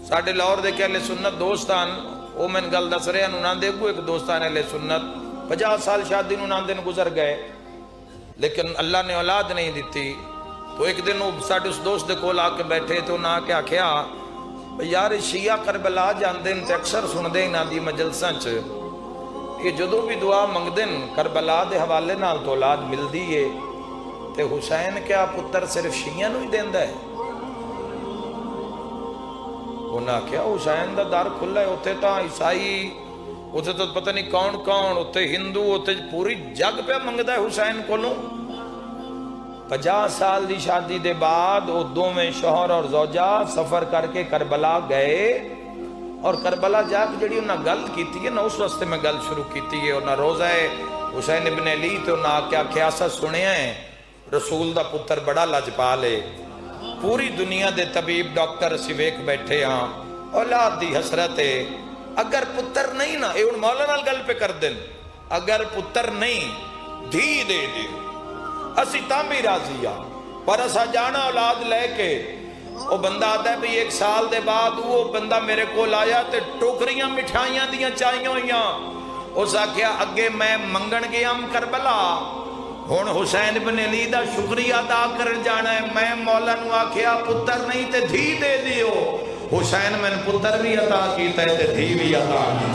साढ़े लाहौर के अहले सुन्नत दोस्तान वो मैंने गल दस रहे उन्होंने अगू एक दोस्तान अहले सुन्नत 50 साल शादी उन्होंने दिन गुजर गए लेकिन अल्लाह ने औलाद नहीं दी। तो एक दिन वो साढ़े उस दोस्त के कोल आके बैठे तो उन्हें आके आख्या यार शिया करबला जाते हैं तो अक्सर सुनते इन्हों की मजलसा च कि जदों भी दुआ मंगते हैं करबला के हवाले नाल तो औलाद मिलती है तो हुसैन क्या पुत्र सिर्फ शिया ही देंदा है। उन्हें आख्या हुसैन का दर खुला है उत्थे तो ईसाई उत्थे तो पता नहीं कौन कौन उत्थे हिंदू उत्थे पूरी जग पे मंगता है हुसैन कोलों। 50 साल की शादी के बाद वो दोवें शौहर और जौजा सफर करके करबला गए और करबला जाके जी उन्हें गल की है ना उस वास्ते मैं गल शुरू की है। उन्हें रोज़ा है हुसैन इब्न अली तो उन्हें आके आख्या असा सुनिया है रसूल का पुत्र बड़ा लजपाल है, पूरी दुनिया के तबीब डॉक्टर असी वेख बैठे हाँ औलाद की हसरत है, अगर पुत्र नहीं ना ये हुण मौला नाल गल पे कर देन अगर पुत्र नहीं धी दे दे असी तां भी राजी आ पर असा जाना औलाद लैके। वो बंदा आता है भी 1 साल के बाद वो बंदा मेरे को आया तो टोकरियां मिठाइयां दियां चाहिए हुई। उस आख्या अगे मैं मंगण गया करबला हुण हुसैन बिन अली दा शुक्रिया अदा कर जाना है। मैं मौला नूं आख्या पुत्र नहीं ते धी दे दियो, हुसैन मैंने पुत्र भी अता कीता ते धी भी अता की।